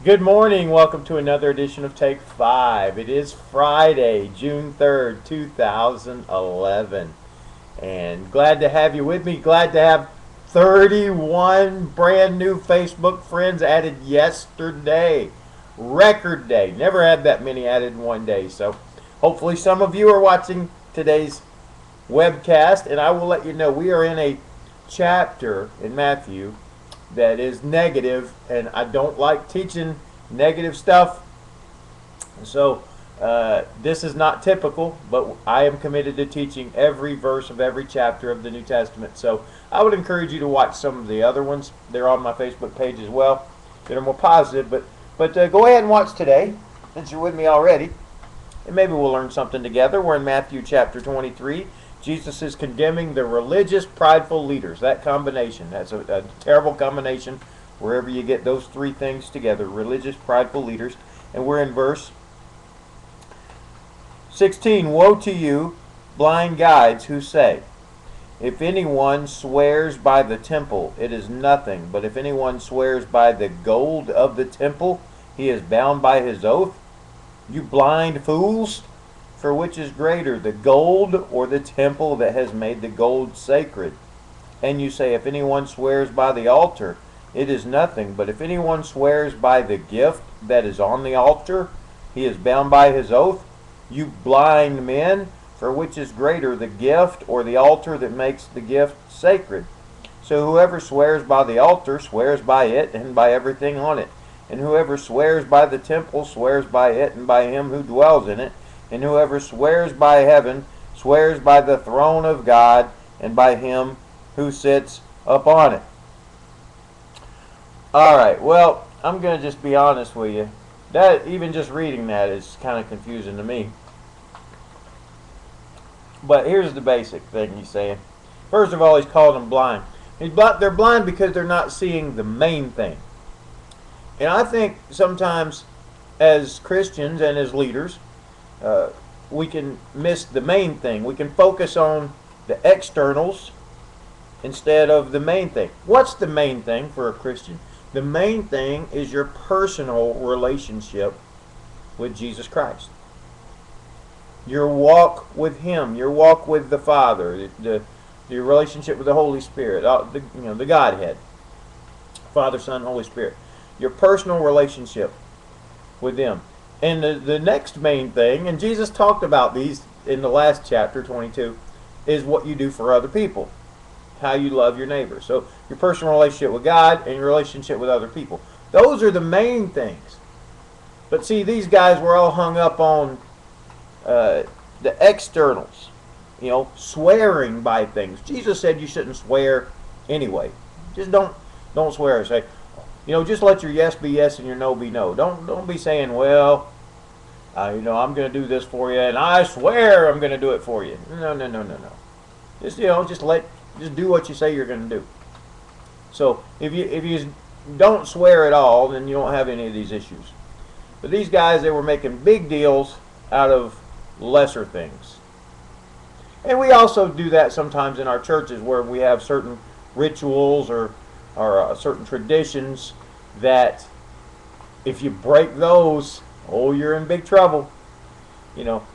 Good morning. Welcome to another edition of Take 5. It is Friday, June 3rd, 2011. And glad to have you with me. Glad to have 31 brand new Facebook friends added yesterday. Record day. Never had that many added in one day. So hopefully some of you are watching today's webcast. And I will let you know we are in a chapter in Matthew that is negative, and I don't like teaching negative stuff. So this is not typical, but I am committed to teaching every verse of every chapter of the New Testament. So I would encourage you to watch some of the other ones. They're on my Facebook page as well. They're more positive, but go ahead and watch today since you're with me already, and maybe we'll learn something together. We're in Matthew chapter 23. Jesus is condemning the religious, prideful leaders. That combination, that's a terrible combination wherever you get those three things together, religious, prideful leaders. And we're in verse 16. Woe to you, blind guides, who say, if anyone swears by the temple, it is nothing. But if anyone swears by the gold of the temple, he is bound by his oath. You blind fools! For which is greater, the gold or the temple that has made the gold sacred? And you say, if anyone swears by the altar, it is nothing. But if anyone swears by the gift that is on the altar, he is bound by his oath. You blind men, for which is greater, the gift or the altar that makes the gift sacred? So whoever swears by the altar swears by it and by everything on it. And whoever swears by the temple swears by it and by him who dwells in it. And whoever swears by heaven swears by the throne of God and by him who sits upon it. Alright, well, I'm going to just be honest with you. That, even just reading that is kind of confusing to me. But here's the basic thing he's saying. First of all, he's called them blind. They're blind because they're not seeing the main thing. And I think sometimes as Christians and as leaders, we can miss the main thing. We can focus on the externals instead of the main thing. What's the main thing for a Christian? The main thing is your personal relationship with Jesus Christ. Your walk with Him, your walk with the Father, your relationship with the Holy Spirit, the Godhead, Father, Son, Holy Spirit. Your personal relationship with them. And the next main thing, and Jesus talked about these in the last chapter, 22, is what you do for other people. How you love your neighbor. So your personal relationship with God and your relationship with other people. Those are the main things. But see, these guys were all hung up on the externals. You know, swearing by things. Jesus said you shouldn't swear anyway. Just don't swear. Say, just let your yes be yes and your no be no. Don't be saying, well, I'm going to do this for you, and I swear I'm going to do it for you. No. Just do what you say you're going to do. So if you don't swear at all, then you don't have any of these issues. But these guys, they were making big deals out of lesser things. And we also do that sometimes in our churches where we have certain rituals or certain traditions that if you break those, you're in big trouble.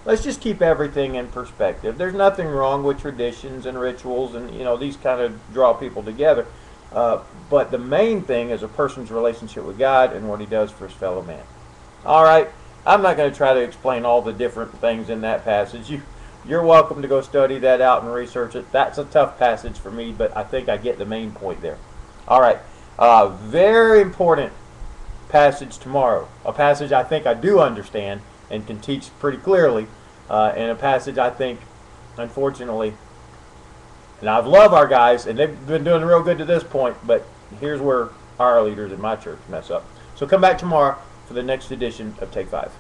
Let's just keep everything in perspective. There's nothing wrong with traditions and rituals, and these kind of draw people together. But the main thing is a person's relationship with God and what he does for his fellow man. All right, I'm not going to try to explain all the different things in that passage. You're welcome to go study that out and research it. That's a tough passage for me, but I think I get the main point there. All right, very important passage tomorrow. A passage I think I do understand and can teach pretty clearly, and a passage I think, unfortunately, and I love our guys, and they've been doing real good to this point, but here's where our leaders in my church mess up. So come back tomorrow for the next edition of Take 5.